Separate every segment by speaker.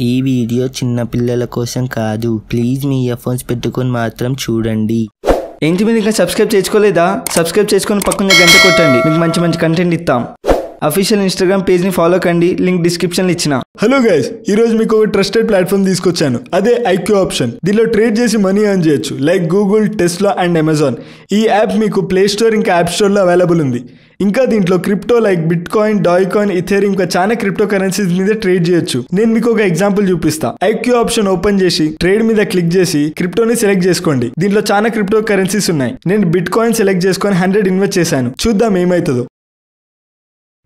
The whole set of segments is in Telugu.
Speaker 1: ఈ వీడియో చిన్న పిల్లల కోసం కాదు. ప్లీజ్ మీ ఇయర్ఫోన్స్ పెట్టుకొని మాత్రం చూడండి.
Speaker 2: ఏంటి మీరు ఇంకా సబ్స్క్రైబ్ చేసుకోలేదా? సబ్స్క్రైబ్ చేసుకొని పక్కన గంట కొట్టండి. మీకు మంచి మంచి కంటెంట్ ఇస్తాం. అఫీషియల్ ఇన్స్టాగ్రామ్ పేజ్ని ఫాలో కండి. లింక్ డిస్క్రిప్షన్లో ఇచ్చిన.
Speaker 3: హలో గైస్, ఈరోజు మీకు ఒక ట్రస్టెడ్ ప్లాట్ఫామ్ తీసుకొచ్చాను. అదే ఐక్యూ ఆప్షన్. దీనిలో ట్రేడ్ చేసి మనీ ఎర్న్ చేయొచ్చు. Like Google, Tesla and Amazon. ఈ యాప్ మీకు ప్లే స్టోర్ ఇంకా యాప్ స్టోర్లో అవైలబుల్ ఉంది. ఇంకా దీంట్లో crypto like bit coin, die coin, Ethereum ఇంకా చాలా క్రిప్టో కరెన్సీస్ మీద ట్రేడ్ చేయొచ్చు. నేను మీకు ఒక ఎగ్జాంపుల్ చూపిస్తా. ఐక్యూ ఆప్షన్ ఓపెన్ చేసి ట్రేడ్ మీద క్లిక్ చేసి క్రిప్టోని సెలెక్ట్ చేసుకోండి. దీంట్లో చాలా క్రిప్టో కరెన్సీస్ ఉన్నాయి. నేను బిట్ కాయిన్ సెలెక్ట్ చేసుకొని 100 ఇన్వెస్ట్ చేశాను. చూద్దాం ఏమవుతుందో.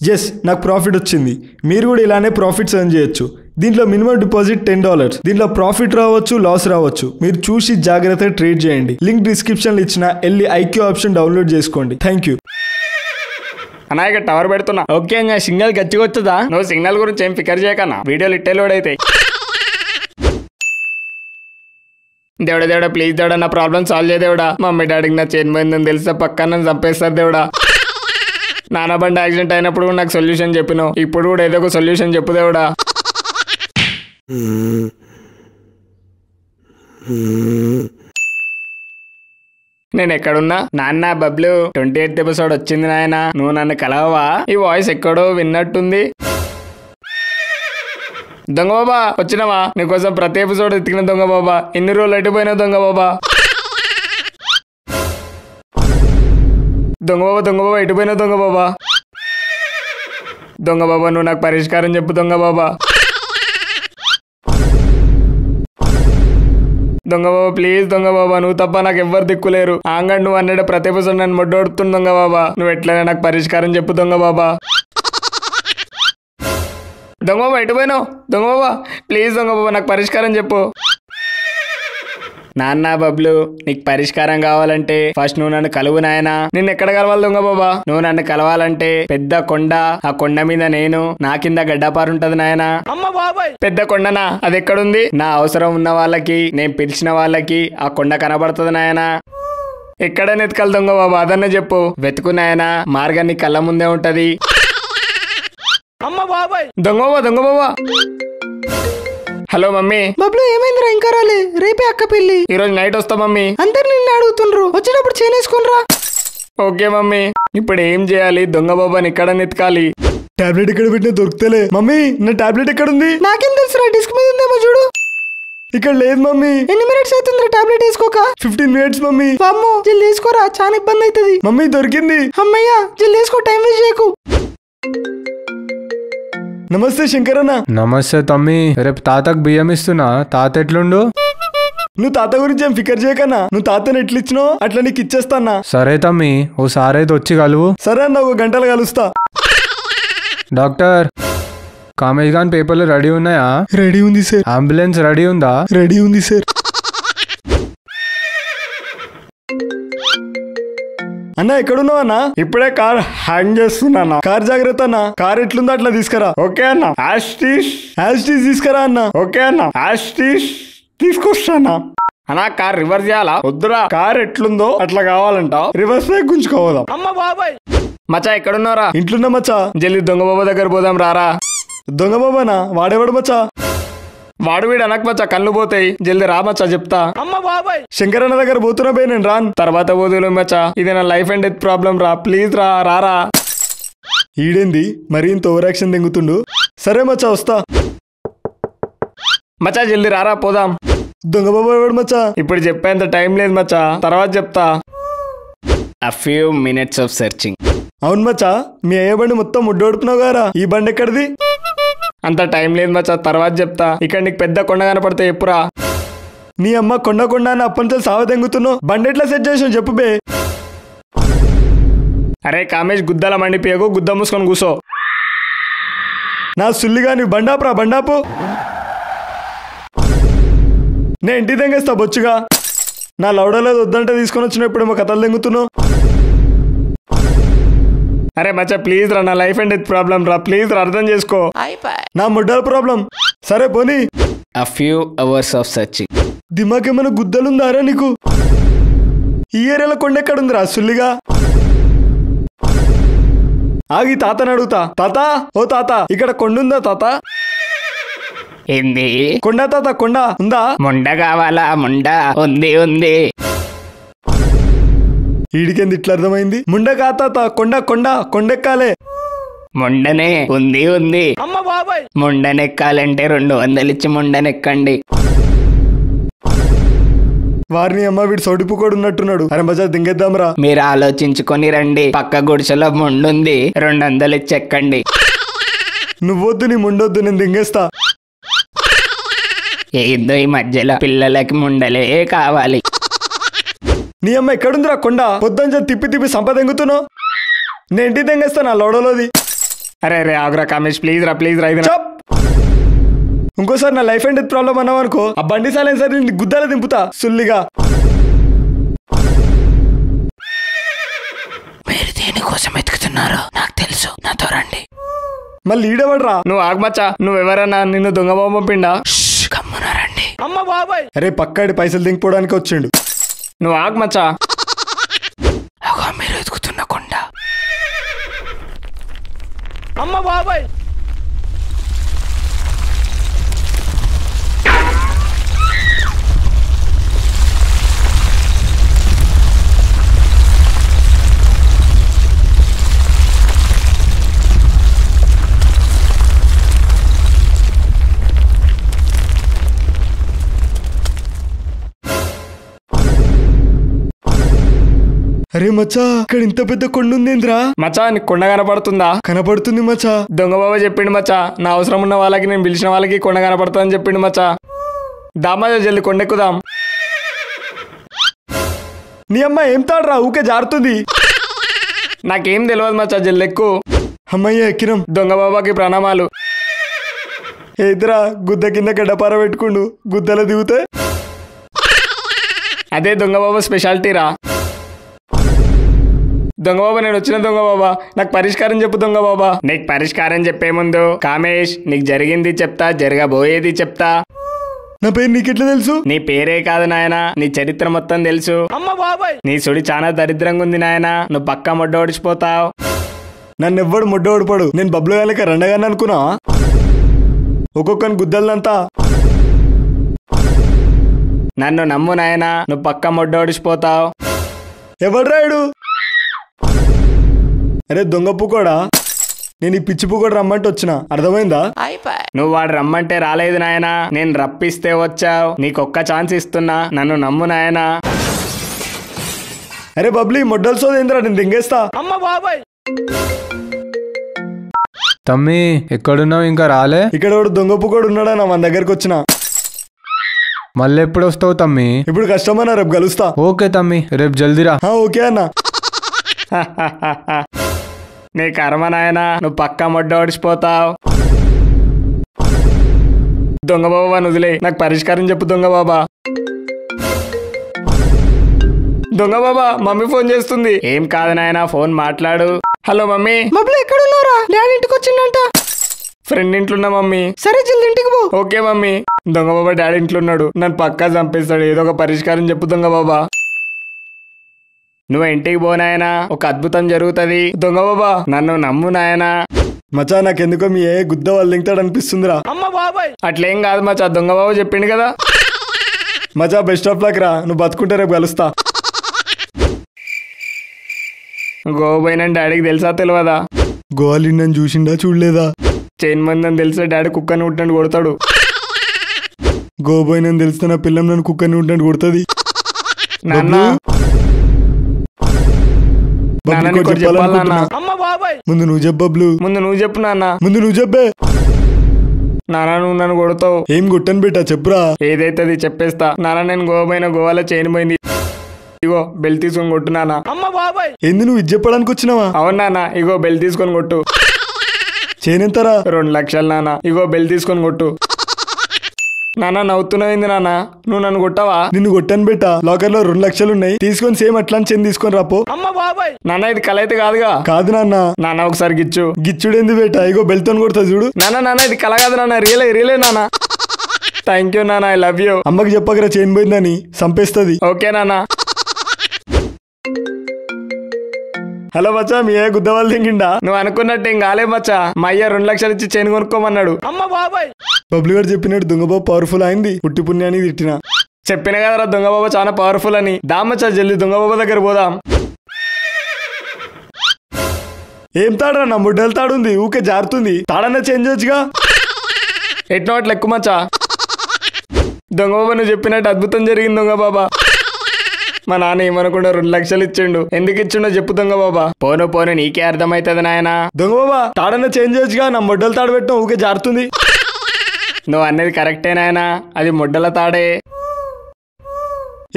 Speaker 3: ఎస్, నాకు ప్రాఫిట్ వచ్చింది. మీరు కూడా ఇలానే ప్రాఫిట్స్ ఎర్న్ చేయొచ్చు. దీంట్లో మినిమం డిపాజిట్ $10. దీంట్లో ప్రాఫిట్ రావచ్చు, లాస్ రావచ్చు. మీరు చూసి జాగ్రత్తగా ట్రేడ్ చేయండి. లింక్ డిస్క్రిప్షన్లో ఇచ్చిన. వెళ్ళి ఐక్యూ ఆప్షన్ డౌన్లోడ్ చేసుకోండి. Thank you.
Speaker 4: అన్నా ఇక టవర్ పెడుతున్నా. ఓకే అన్న, సిగ్నల్ గట్టిగా వచ్చుదా? నువ్వు సిగ్నల్ గురించి ఏం ఫికర్ చేయకన్నా. వీడియోలు ఇట్టే లోడ్ అవుతాయి. దేవుడా ప్లీజ్ దేవుడా, నా ప్రాబ్లం సాల్వ్ చేయ దేవుడా. మమ్మీ డాడీకి నా చేతి పోయిందని తెలిస్తే పక్కన నన్ను చంపేస్తారు దేవుడా. నాన్న బండి యాక్సిడెంట్ అయినప్పుడు కూడా నాకు సొల్యూషన్ చెప్పినావు. ఇప్పుడు కూడా ఏదో ఒక సొల్యూషన్ చెప్పు దేవుడా. నేను ఎక్కడున్నా? నాన్న బబ్లు 28th ఎపిసోడ్ వచ్చింది నాయన. నువ్వు నన్ను కలవవా? ఈ వాయిస్ ఎక్కడో విన్నట్టుంది. దొంగ బాబా వచ్చినవా? నీకోసం ప్రతి ఎపిసోడ్ ఎత్తికిన దొంగ బాబా. ఎన్ని రోజులు ఎట్టిపోయినా దొంగ బాబా. దొంగ బాబా ఎటుపోయినా దొంగ బాబా. దొంగ బాబా నువ్వు నాకు పరిష్కారం చెప్పు దొంగ బాబా. దొంగ బాబా ప్లీజ్ దొంగ బాబా, నువ్వు తప్ప నాకు ఎవ్వరు దిక్కులేరు. ఆంగడ్ నువ్వు అన్నాడు ప్రతి ఎపిసోడ్ నన్ను మొడ్డొడుతుంది దొంగ బాబా. నువ్వు ఎట్లయినా నాకు పరిష్కారం చెప్పు దొంగ బాబా. దొంగ బాబా ఎటుపోయినావు? దొంగ బాబా ప్లీజ్ దొంగ బాబా నాకు పరిష్కారం చెప్పు. నాన్న బబ్లు, నీకు పరిష్కారం కావాలంటే ఫస్ట్ నువ్వు నన్ను కలువు నాయనా. నిన్ను ఎక్కడ కలవాలి దొంగ బాబా? నువ్వు నన్ను కలవాలంటే పెద్ద కొండ, ఆ కొండ మీద నేను, నా కింద గడ్డపారు ఉంటది నాయనా. పెద్ద కొండనా? అది ఎక్కడుంది? నా అవసరం ఉన్న వాళ్ళకి, నేను పిలిచిన వాళ్ళకి ఆ కొండ కనబడుతుంది నాయనా. ఎక్కడ నెతకాలి దొంగ బాబా? అదన్న చెప్పు. వెతుకు నాయనా, మార్గం నీ కళ్ళ ముందే ఉంటది. దొంగ బాబా. Hello mummy.
Speaker 2: బబ్లు ఏమైందిరా ఇంకా రాలే? రేపే అక్క పెళ్లి.
Speaker 4: ఈ రోజు నైట్ వస్తా మమ్మీ.
Speaker 2: అందరు నిన్ను అడుగుతుండ్రు, వచ్చేటప్పుడు చేనేసుకునిరా.
Speaker 4: Okay mummy. ఇప్పుడు ఏం చేయాలి? దొంగ బాబాని ఎక్కడ నెతకాలి?
Speaker 3: టాబ్లెట్ ఎక్కడ పెట్టినా దొరుకుతలే. మమ్మీ నా టాబ్లెట్ ఎక్కడ ఉంది?
Speaker 2: నాకేం తెలుసురా, డిస్క్ మీద ఉందేమో చూడు.
Speaker 3: ఇక్కడ లేదు మమ్మీ.
Speaker 2: ఎన్ని మినిట్స్ అవుతుందిరా టాబ్లెట్ వేసుకోక?
Speaker 3: 15 minutes mummy.
Speaker 2: అమ్మో జల్ది వేసుకోరా, చాలా ఇబ్బంది అవుతుంది.
Speaker 3: మమ్మీ దొరికింది.
Speaker 2: అమ్మయ్యా జల్ది వేసుకో, టైం వేస్ట్ చేయకు.
Speaker 3: నమస్తే శంకరన్న.
Speaker 5: నమస్తే తమ్మి. రేపు తాతకు బియ్యం ఇస్తున్నా. తాత ఎట్లుండు?
Speaker 3: నువ్వు తాత గురించి ఏం ఫికర్ చేయకన్నా. నువ్వు తాతని ఎట్లిచ్చినో అట్లా నీకు ఇచ్చేస్తానా.
Speaker 5: సరే తమ్మి, ఓ సారైతే వచ్చి కలువు.
Speaker 3: సరే అన్న, 1 గంటలు కలుస్తా.
Speaker 5: డాక్టర్, కామేష్ ఖాన్ పేపర్లు రెడీ ఉన్నాయా?
Speaker 3: రెడీ ఉంది సార్.
Speaker 5: అంబులెన్స్ రెడీ ఉందా?
Speaker 3: రెడీ ఉంది సార్. అన్న ఎక్కడున్నావు అన్న?
Speaker 4: ఇప్పుడే కార్ హ్యాంగ్ చేస్తున్నా.
Speaker 3: కార్ జాగ్రత్త అన్న. కార్ ఎట్లుందో అట్లా తీసుకురా.
Speaker 4: ఓకే అన్న.
Speaker 3: యాజ్ తీసుకురా అన్న.
Speaker 4: ఓకే అన్న. తీసుకొస్తానా అన్నా? కార్ రివర్స్ చేయాలా? వద్దురా, కార్ ఎట్లుందో అట్లా కావాలంట.
Speaker 3: రివర్స్ గుంజుకోవదాం.
Speaker 4: మచ్చా ఎక్కడున్నారా?
Speaker 3: ఇంట్లున్నా మచ్చా.
Speaker 4: జల్లి దొంగ బాబా దగ్గర పోదాం రారా.
Speaker 3: దొంగ బాబానా? వాడేవాడు మచ్చా?
Speaker 4: వాడు వీడు అనక మచ్చా, కళ్ళు పోతాయి. జల్ది రా మచ్చా చెప్తా.
Speaker 3: శంకరన్న దగ్గర పోతున్నా పోయి, నేను రాను.
Speaker 4: తర్వాత పోదులే మచ్చా, ఇది నా లైఫ్ అండ్ డెత్ ప్రాబ్లం రా. ప్లీజ్ రారా.
Speaker 3: ఈడేంది మరి ఇంత ఓవర్ యాక్షన్ దెంగుతుండు. సరే మచ్చా వస్తా.
Speaker 4: మచ్చా జల్ది రారా పోదాం.
Speaker 3: దొంగ బాబా ఎవడు మచ్చా?
Speaker 4: ఇప్పుడు చెప్పేంత టైం లేదు మచ్చా, తర్వాత చెప్తా. A few minutes of searching.
Speaker 3: అవును మచ్చా, మీ అయ్య బండి మొత్తం ముడ్డోడుపున్నావు గారా. ఈ బండి ఎక్కడిది?
Speaker 4: అంత టైం లేదు మచ్చా, తర్వాత చెప్తా. ఇక్కడ నీకు పెద్ద కొండ కనపడితే ఎప్పురా?
Speaker 3: నీ అమ్మ కొండ అని అప్పటి సావ తెంగుతున్నావు. బండి ఎట్లా సెట్ చేసావు చెప్పు బే.
Speaker 4: అరే కామేష్, గుద్దల మండిపోయకు, గుద్ద మూసుకొని కూసో.
Speaker 3: నా సుల్లిగా నీ బండాపు. నేను ఇంటికి తెంగేస్తా బొచ్చుగా. నా లౌడలేదు వద్దంటే తీసుకొని వచ్చినప్పుడు ఏమో కథలు తెంగుతున్నావు.
Speaker 4: అరే మచ్చా ప్లీజ్ రా, నా లైఫ్ అండ్ డెత్ ప్రాబ్లం రా. ప్లీజ్ రా, అర్థం చేసుకో.
Speaker 3: నా ముడ్డల ప్రాబ్లం. సరే పోనీ.
Speaker 4: A few hours of searching.
Speaker 3: దిమాగ్ ఏమైనా గుద్దలుందారా నీకు? ఈ ఏరియాలో కొండెక్కడుందిరా సుల్లిగా? ఆగి తాతని అడుగుతా. తాత, ఓ తాత, ఇక్కడ కొండుందా తాత?
Speaker 4: ఏంది?
Speaker 3: కొండ తాత కొండ ఉందా?
Speaker 4: ముండ కావాలా? ముండ ఉంది ఉంది.
Speaker 3: ఈడికెంది ఇట్లా అర్థమైంది? ముండ కా తాత కొండ కొండ కొండెక్కాలే.
Speaker 4: ముండనే ఉంది ఉంది. ముండనెక్కాలంటే 200 ఇచ్చి ముండనెక్కండి.
Speaker 3: వారిని అమ్మ వీడు సౌడిపు కూడా ఉన్నట్టున్నాడు. అరే మజా దింగేద్దాంరా.
Speaker 4: మీరు ఆలోచించుకొని రండి. పక్క గుడిసెలో ముండుంది, 200 ఇచ్చి ఎక్కండి.
Speaker 3: నువ్వొద్దు నీ ముండొద్దు, నేను దింగేస్తా.
Speaker 4: ఏందో ఈ మధ్యలో పిల్లలకి ముండలే కావాలి.
Speaker 3: నీ అమ్మ ఎక్కడుందిరా కొండ? పొద్దున తిప్పి తిప్పి సంపదెంగుతున్నావు. నేను ఇంటికి తెంగేస్తా నా లోడలోది.
Speaker 4: అరే రే ఆగురా కామేష్, ప్లీజ్ రా ప్లీజ్ రా.
Speaker 3: చప్. ఇంకోసారి నా లైఫ్ అండ్ డెత్ ప్రాబ్లం అన్నావు అనుకో, ఆ బండి సైలెన్సర్ గుద్దాల దింపుతా సుల్లిగా.
Speaker 4: మీరు దేనికోసం ఎతుకుతున్నారో నాకు తెలుసు, నాతో రండి.
Speaker 3: మళ్ళీ ఈడవడరా.
Speaker 4: నువ్వు ఆగమచ్చా, నువ్వెవరన్నా? నిన్ను దొంగ బొమ్మ పిండా. కమ్మునా రండి.
Speaker 3: అరే పక్కాడి పైసలు దింగిపోవడానికి వచ్చిండు.
Speaker 4: నువ్వు ఆగమచ్చా. మీరు ఎదుగుతున్న కొండ.
Speaker 2: అమ్మ బాబాయ్.
Speaker 3: అరే మచ్చా, ఇక్కడ ఇంత పెద్ద కొండ ఉందేంద్రా?
Speaker 4: మచ్చా నీకు కొండ కనపడుతుందా?
Speaker 3: కనపడుతుంది మచ్చా.
Speaker 4: దొంగ బాబా చెప్పిండు మచ్చా, నా అవసరం ఉన్న వాళ్ళకి, నేను పిలిచిన వాళ్ళకి కొండ కనపడుతుందని చెప్పిండు మచ్చా. దామా జల్ది కొండెక్కుదాం.
Speaker 3: నీ అమ్మ ఏం తాడరా, ఊకే జారుతుంది.
Speaker 4: నాకేం తెలియదు మచ్చా, జల్లెక్కు.
Speaker 3: అమ్మయ్య ఎక్కినం.
Speaker 4: దొంగ బాబాకి ప్రణామాలు.
Speaker 3: ఏదిరా గుద్ద కింద గడ్డపార పెట్టుకుండు, గుద్దలో దిగుతే.
Speaker 4: అదే దొంగ బాబా స్పెషాలిటీ రా. దొంగ బాబా నేను వచ్చిన దొంగ బాబా, నాకు పరిష్కారం చెప్పు దొంగ బాబా. నీకు పరిష్కారం చెప్పే ముందు కామేష్, నీకు జరిగింది చెప్తా, జరగబోయేది చెప్తా.
Speaker 3: నా పేరు నీకెట్లా తెలుసు?
Speaker 4: నీ పేరే కాదు నాయన, నీ చరిత్ర మొత్తం తెలుసు. నీ సుడి చాలా దరిద్రంగా ఉంది నాయన, నువ్వు పక్కా మొడ్డ ఓడిచిపోతావు.
Speaker 3: నన్ను ఎవ్వడు మొడ్డ ఓడిపడు. నేను బబ్లు గాలక రెండగానే అనుకున్నా. ఒక్కొక్కని గుద్దలంతా.
Speaker 4: నన్ను నమ్ము నాయన, నువ్వు పక్కా మొడ్డ ఓడిచిపోతావు.
Speaker 3: ఎవడు రాయుడు? అరే దొంగ పుకోడా, నేను ఈ పిచ్చి పుకోడు రమ్మంటే వచ్చిన, అర్థమైందా?
Speaker 4: నువ్వు వాడు రమ్మంటే రాలేదు నాయన, నేను రప్పిస్తే వచ్చావు. నీకొక్క ఛాన్స్ ఇస్తున్నా, నన్ను నమ్ము నాయన.
Speaker 3: అరే బబ్లీ మొడ్డలు సోదేంద్రా, నేను దింగేస్తా.
Speaker 2: అమ్మ బాబాయ్.
Speaker 5: తమ్మి ఎక్కడున్నావు? ఇంకా రాలే?
Speaker 3: ఇక్కడ ఒకడు దొంగ పుకోడు ఉన్నాడా నా మన దగ్గరకు వచ్చిన.
Speaker 5: మళ్ళీ ఎప్పుడు వస్తావు తమ్మి?
Speaker 3: ఇప్పుడు కష్టమన్నా, రేపు కలుస్తా.
Speaker 5: ఓకే తమ్మి, రేపు జల్దీరా.
Speaker 3: ఓకే అన్న.
Speaker 4: నీ కర్మ నాయన, నువ్వు పక్కా మొడ్డ ఓడిచిపోతావు. దొంగ బాబా వదిలే, నాకు పరిష్కారం చెప్పు దొంగ బాబా. దొంగ బాబా మమ్మీ ఫోన్ చేస్తుంది. ఏం కాదు నాయన, ఫోన్ మాట్లాడు. Hello mummy.
Speaker 2: బబ్లు ఎక్కడున్నారా? డాడీ ఇంటికి వచ్చిందంట.
Speaker 4: ఫ్రెండ్ ఇంట్లోన్నా మమ్మీ.
Speaker 2: సరే జల్ది ఇంటికి పో.
Speaker 4: Okay mummy. దొంగ బాబా డాడీ ఇంట్లో ఉన్నాడు, నన్ను పక్కా చంపేస్తాడు. ఏదో ఒక పరిష్కారం చెప్పు దొంగ బాబా. నువ్వు ఇంటికి పో నాయనా, ఒక అద్భుతం జరుగుతుంది. దొంగ బాబా నన్ను నమ్ము నాయనా.
Speaker 3: మచా నాకెందుకో మీ ఏ గుద్ద వాళ్ళు దింగుతాడు అనిపిస్తుందిరా.
Speaker 2: అమ్మ బాబాయ్.
Speaker 4: అట్లేం కాదు మచా, దొంగ బాబు చెప్పిండు కదా.
Speaker 3: మచా బెస్ట్ ఆఫ్ లక్ రా, నువ్వు బతుకుంటే రేపు కలుస్తా.
Speaker 4: గోపోయిన డాడీకి తెలుసా తెలియదా?
Speaker 3: గోవాలి నన్ను చూసిండా చూడలేదా?
Speaker 4: చైన్ మందని తెలిసే డాడీ కుక్కని ఉట్టండి కొడతాడు.
Speaker 3: గోపోయినని తెలిస్తే నా పిల్లం నన్ను కుక్కని ఉంటండి కొడుతుంది.
Speaker 4: నాన్న
Speaker 3: ముందు నువ్వు చెప్పు బబ్లు.
Speaker 4: ముందు నువ్వు చెప్పు నాన్న.
Speaker 3: ముందు నువ్వు చెప్పే.
Speaker 4: నాన్న నువ్వు నన్ను కొడతావు.
Speaker 3: ఏం కొట్టను బిడ్డ చెప్పురా.
Speaker 4: ఏదైతే అది చెప్పేస్తా. నాన్న నేను గోపోయిన గోవాలో చైన్ పోయింది, ఇగో బెల్ తీసుకొని కొట్టు నాన్న.
Speaker 3: ఏంది నువ్వు ఇది చెప్పడానికి వచ్చినావా?
Speaker 4: అవును నాన్న, ఇగో బెల్ తీసుకొని కొట్టు.
Speaker 3: చేయనంతారా?
Speaker 4: 2 లక్షలు నాన్న, ఇగో బెల్ తీసుకొని కొట్టు. నాన్న నవ్వుతున్నాయింది నాన్న, నువ్వు నన్ను కొట్టావా?
Speaker 3: నిన్ను కొట్టాను బెట్ట. లాకర్ లో 2 లక్షలు ఉన్నాయి, తీసుకొని సేమ్ అట్లా చెంది తీసుకొని రాపో.
Speaker 4: నాన్న ఇది కళ అయితే కాదుగా?
Speaker 3: కాదు నాన్న.
Speaker 4: నాన్న ఒకసారి గిచ్చు.
Speaker 3: గిచ్చుడేంది బేట, ఇగో బెల్తో కొడతా చూడు.
Speaker 4: నాన్న ఇది కళ కాదు నాన్న, రియలే నాన్న. థ్యాంక్ యూ నాన్న, ఐ లవ్ యూ.
Speaker 3: అమ్మకి చెప్పకరా చైన్ పోయిందని, చంపేస్తుంది.
Speaker 4: ఓకే నాన్న.
Speaker 3: హలో మచ్చా, మీ ఏ గుద్ద వాళ్ళు దింగిండా?
Speaker 4: నువ్వు అనుకున్నట్టు ఏం కాలే మచ్చా, మా అయ్య 2 లక్షలు ఇచ్చి చైన్ కొనుక్కోమన్నాడు.
Speaker 3: బబ్లు గారు చెప్పినట్టు దొంగ బాబు పవర్ఫుల్ అయింది. పుట్టి పుణ్యానికి తిట్టిన.
Speaker 4: చెప్పిన కదరా దొంగ బాబా చాలా పవర్ఫుల్ అని. దామచ్చా జల్ది దొంగ బాబా దగ్గర పోదాం.
Speaker 3: ఏం తాడరా నా ముడ్డలు తాడుంది ఊకే జారుతుంది. తాడన్నా చేంజ్ చేయొచ్చుగా.
Speaker 4: ఎట్నో అట్లా ఎక్కువ మచ్చా. దొంగ బాబా నువ్వు చెప్పినట్టు అద్భుతం జరిగింది దొంగ బాబా. మా నాన్న ఏమనుకుండా 2 లక్షలు ఇచ్చిండు. ఎందుకు ఇచ్చిండో చెప్పు దొంగ బాబా. పోను పోను నీకే అర్థమైతుంది నాయనా.
Speaker 3: దొంగ బాబా తాడన్నా చేంజ్ చేయొచ్చుగా. నా ముడ్డలు తాడు పెట్టిన ఊకే జారుతుంది.
Speaker 4: నువ్వు అన్నది కరెక్టే నాయనా, అది ముడ్డల తాడే.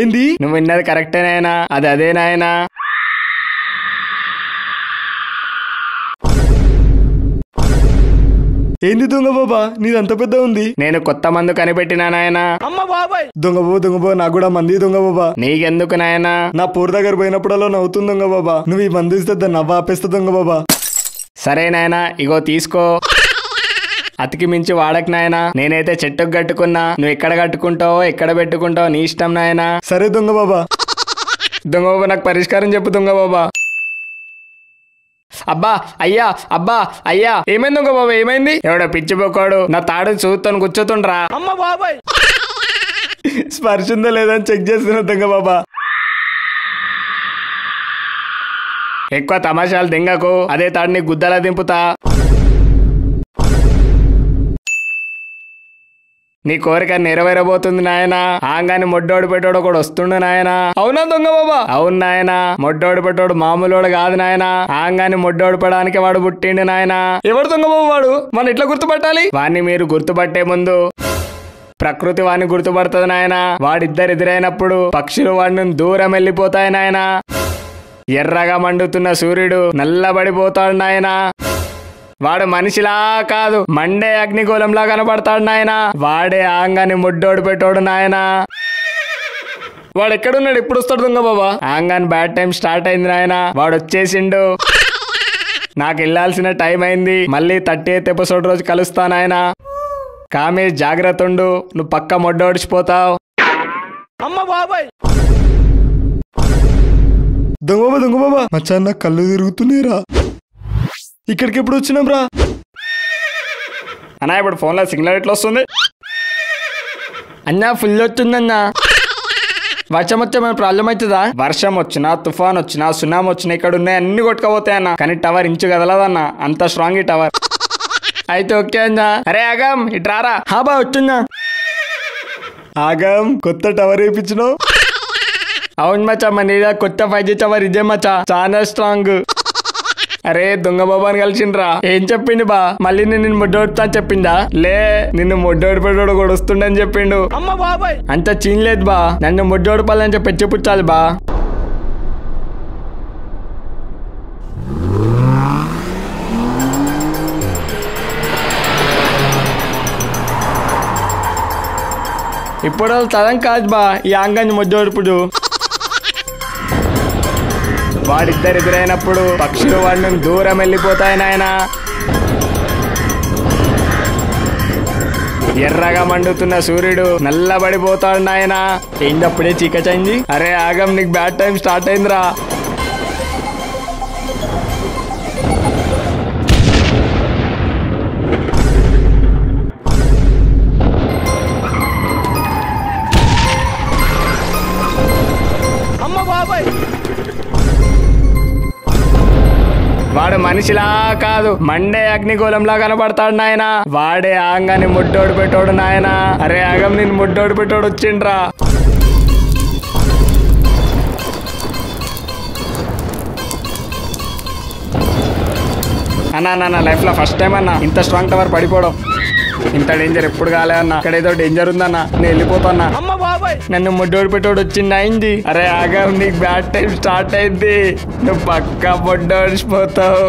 Speaker 3: ఏంది
Speaker 4: నువ్వు విన్నది కరెక్టే నాయనా, అది అదే నాయనా.
Speaker 3: ఏంది దొంగ బాబా నీదంత పెద్ద ఉంది.
Speaker 4: నేను కొత్త మందు కనిపెట్టినా నాయనా.
Speaker 3: దొంగ బాబా నాకు కూడా మంది దొంగ బాబా.
Speaker 4: నీకెందుకు నాయనా?
Speaker 3: నా పోరు దగ్గర పోయినప్పుడల్లా నవ్వుతుంది దొంగ బాబా. నువ్వు ఈ మందు ఇస్తే దాన్ని నవ్వు ఆపేస్తా దొంగ బాబా.
Speaker 4: సరే నాయనా ఇగో తీసుకో. అతికి మించి వాడకు నాయనా. నేనైతే చెట్టుకు కట్టుకున్నా. నువ్వు ఎక్కడ కట్టుకుంటావో ఎక్కడ పెట్టుకుంటావో నీ ఇష్టం నాయనా.
Speaker 3: సరే దొంగ బాబా.
Speaker 4: దొంగ బాబా నాకు పరిష్కారం చెప్పు దొంగ బాబా. అబ్బా అయ్యా అబ్బా అయ్యా ఏమైంది దొంగ బాబా ఏమైంది? ఎవడో పిచ్చిపోకాడు నా తాడు చూస్తాను కూర్చోతుండ్రా. అమ్మ బాబాయ్
Speaker 3: స్పర్శ ఉందా లేదా అని చెక్ చేస్తున్నా దొంగ బాబా.
Speaker 4: ఎక్కువ తమాషాలు దింగకు. అదే తాడు నీ గుద్దలా దింపుతా. నీ కోరిక నెరవేరబోతుంది నాయనా. ఆంగాని మొడ్డోడు పెట్టోడు కూడా వస్తుండు నాయనా. అవునా దొంగ బాబా? అవును నాయనా. మొడ్డోడు పెట్టోడు మామూలోడు కాదు నాయనా. ఆంగాని మొడ్డోడు పడడానికి వాడు పుట్టిండు నాయనా. ఎవడు దొంగ బాబు వాడు? మనం ఎట్లా గుర్తుపట్టాలి? వాడిని మీరు గుర్తుపట్టే ముందు ప్రకృతి వాడిని గుర్తుపడుతుంది నాయనా. వాడిద్దరు ఎదురైనప్పుడు పక్షులు వాడిని దూరం వెళ్ళిపోతాయి నాయనా. ఎర్రగా మండుతున్న సూర్యుడు నల్లబడిపోతాడు నాయనా. వాడు మనిషిలా కాదు మండే అగ్నిగోళంలా కనపడతాడు నాయనా. వాడే ఆంగాని ముడ్డోడు పెట్టోడు నాయనా. వాడు ఎక్కడున్నాడు? ఎప్పుడు వస్తాడు దొంగ బాబా? ఆంగాని బ్యాడ్ టైం స్టార్ట్ అయింది నాయనా. వాడు వచ్చేసిండు. నాకు వెళ్ళాల్సిన టైం అయింది. మళ్ళీ 30th ఎపిసోడ్ రోజు కలుస్తా నాయనా. కామే జాగ్రత్త ఉండు. నువ్వు పక్క మొడ్డోడిచిపోతావు. అమ్మ బాబాయ్
Speaker 3: దొంగ బాబా మచ్చా నాకు కళ్ళు తిరుగుతున్నాయిరా. ఇక్కడికి ఎప్పుడు వచ్చినాం రా
Speaker 4: అన్నా? ఇప్పుడు ఫోన్లో సిగ్నల్ ఎట్లా వస్తుంది అన్నా? ఫుల్ వచ్చిందన్నా. వర్షం వచ్చే మన ప్రాబ్లం అవుతుందా? వర్షం వచ్చినా తుఫాన్ వచ్చినా సునామీ వచ్చినా ఇక్కడ ఉన్నాయి అన్ని కొట్టుకపోతాయన్నా. కానీ టవర్ ఇంచు కదలదన్నా, అంత స్ట్రాంగ్ ఈ టవర్. అయితే ఓకే అన్నా. అరే ఆగం ఇట్రారా. బా వచ్చిందా?
Speaker 3: ఆగం కొత్త టవర్ వేయించినావు.
Speaker 4: అవును మచ్చా మన ఏరియా కొత్త 5G టవర్ ఇదే మచ్చా, చాలా స్ట్రాంగ్. అరే దొంగ బాబాని కలిసిండ్రా. ఏం చెప్పిండు బా? మళ్ళీ నిన్ను ముడ్డోడుతా చెప్పిందా? లే నిన్ను ముడ్డోడు పెట్టోడు కూడా వస్తుండని చెప్పిండు. అమ్మ బాబాయ్ అంత చీన్లేదు బా. నన్ను ముడ్డోడుపాలని చెప్పి పెంచిపుచ్చాలి బా. ఇప్పుడు తరం కాదు బా ఈ ఆంగాన్ని ముడ్డోడుపుడు. వాడిద్దరు ఎదురైనప్పుడు పక్షులు వాడిని దూరం వెళ్ళిపోతాయి నాయనా. ఎర్రగా మండుతున్న సూర్యుడు నల్లబడిపోతాడు నాయనా. ఏంటప్పుడే చీకటైంది? అరే ఆగం నీకు బ్యాడ్ టైం స్టార్ట్ అయిందిరా. అమ్మ బాబాయ్ వాడు మనిషిలా కాదు మండే అగ్నిగోళంలా కనపడతాడు నాయనా. వాడే ఆంగాని ముడ్డోడు పెట్టోడు నాయనా. అరే ఆగం నేను ముడ్డోడు పెట్టోడు వచ్చిండ్రా. అన్నా నా లైఫ్ లో ఫస్ట్ టైం అన్నా ఇంత స్ట్రాంగ్ టవర్ పడిపోవడం. ఇంత డేంజర్ ఎప్పుడు కాలే అన్న. ఇక్కడ ఏదో డేంజర్ ఉందన్నా, నేను వెళ్ళిపోతాన్నా. అమ్మ బాబాయ్ నన్ను ముడ్డోడు పెట్టోడు వచ్చింది అయింది. అరే ఆగా నీకు బ్యాడ్ టైం స్టార్ట్ అయింది. నువ్వు పక్కా ముడ్డోడిచిపోతావు.